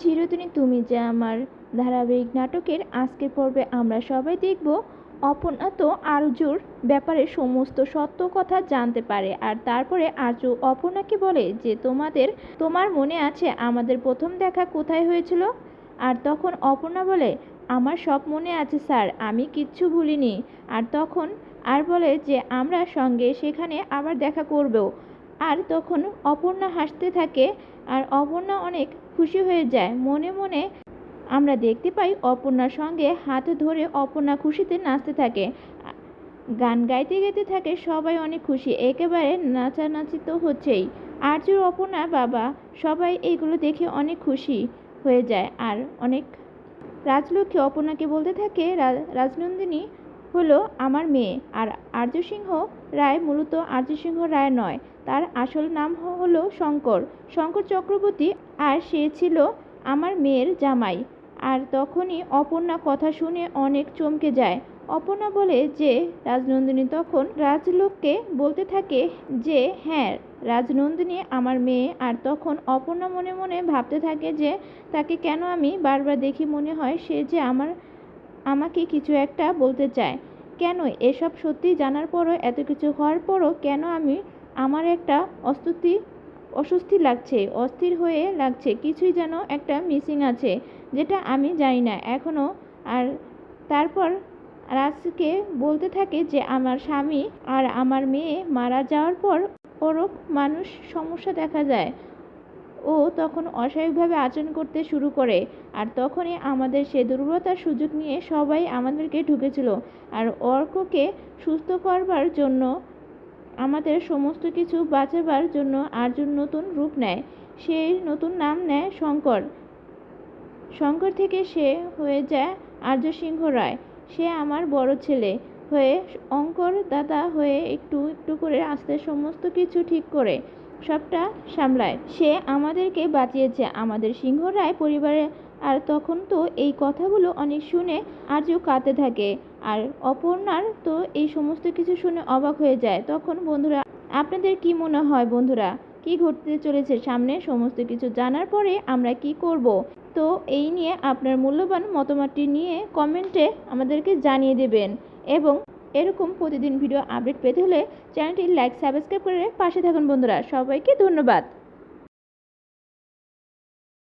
চিরদিনই তুমি যে আমার ধারাবাহিক নাটকের আজকের পর্বে আমরা সবাই দেখব অপর্ণা তো আরজুর ব্যাপারে সমস্ত সত্য কথা জানতে পারে আর তারপরে আরজু অপর্ণাকে বলে যে তোমার মনে আছে আমাদের প্রথম দেখা কোথায় হয়েছিল। আর তখন অপর্ণা বলে আমার সব মনে আছে স্যার, আমি কিচ্ছু ভুলিনি। আর তখন আর বলে যে আমরা সঙ্গে সেখানে আবার দেখা করব। আর তখন অপর্ণা হাসতে থাকে আর অপর্ণা অনেক খুশি হয়ে যায় মনে মনে। আমরা দেখতে পাই অপর্ণার সঙ্গে হাত ধরে অপর্ণা খুশিতে নাচতে থাকে, গান গাইতে গাইতে থাকে, সবাই অনেক খুশি, একেবারে নাচানাচি তো হচ্ছেই। আরজুর অপর্ণার বাবা সবাই এইগুলো দেখে অনেক খুশি হয়ে যায়। আর অনেক রাজলক্ষ্মী অপর্ণাকে বলতে থাকে রাজনন্দিনী হলো আমার মেয়ে। আর আর্য সিংহ রায় মূলত আর্য সিংহ রায় নয়, তার আসল নাম হলো শঙ্কর শঙ্কর চক্রবর্তী। আর সে ছিল আমার মেয়ের জামাই। আর তখনই অপর্ণা কথা শুনে অনেক চমকে যায়। অপর্ণা বলে যে রাজনন্দিনী তখন রাজলোককে বলতে থাকে যে হ্যাঁ রাজনন্দিনী আমার মেয়ে। আর তখন অপর্ণা মনে মনে ভাবতে থাকে যে তাকে কেন আমি বারবার দেখি, মনে হয় সে যে আমাকে কিছু একটা বলতে চায়। কেন এসব সত্যি জানার পরও, এত কিছু হওয়ার পরও কেন আমার একটা অস্বস্তি লাগছে, অস্থির হয়ে লাগছে, কিছুই যেন একটা মিসিং আছে যেটা আমি জানি না এখনও। আর তারপর রাজকে বলতে থাকে যে আমার স্বামী আর আমার মেয়ে মারা যাওয়ার পর ওরও মানুষ সমস্যা দেখা যায়, ও তখন অস্বাভাবিকভাবে আচরণ করতে শুরু করে। আর তখনই আমাদের সে দুর্বলতার সুযোগ নিয়ে সবাই আমাদেরকে ঢুকেছিল। আর অর্ককে সুস্থ করবার জন্য, আমাদের সমস্ত কিছু বাঁচাবার জন্য আর্জুন নতুন রূপ নেয়, সেই নতুন নাম নেয় শঙ্কর। শঙ্কর থেকে সে হয়ে যায় আর্য সিংহ রায়। সে আমার বড় ছেলে হয়ে অঙ্কর দাদা হয়ে একটু একটু করে আস্তে সমস্ত কিছু ঠিক করে সবটা সামলায়। সে আমাদেরকে বাঁচিয়েছে, আমাদের সিংহ রায় পরিবারে। আর তখন তো এই কথাগুলো অনেক শুনে আর্য কাঁদতে থাকে। আর অপর্ণার তো এই সমস্ত কিছু শুনে অবাক হয়ে যায়। তখন বন্ধুরা, আপনাদের কি মনে হয় বন্ধুরা, কি ঘটতে চলেছে সামনে? সমস্ত কিছু জানার পরে আমরা কি করব? তো এই নিয়ে আপনার মূল্যবান মতামতটি নিয়ে কমেন্টে আমাদেরকে জানিয়ে দেবেন। এবং এরকম প্রতিদিন ভিডিও আপডেট পেতে হলে চ্যানেলটি লাইক সাবস্ক্রাইব করে পাশে থাকুন বন্ধুরা। সবাইকে ধন্যবাদ।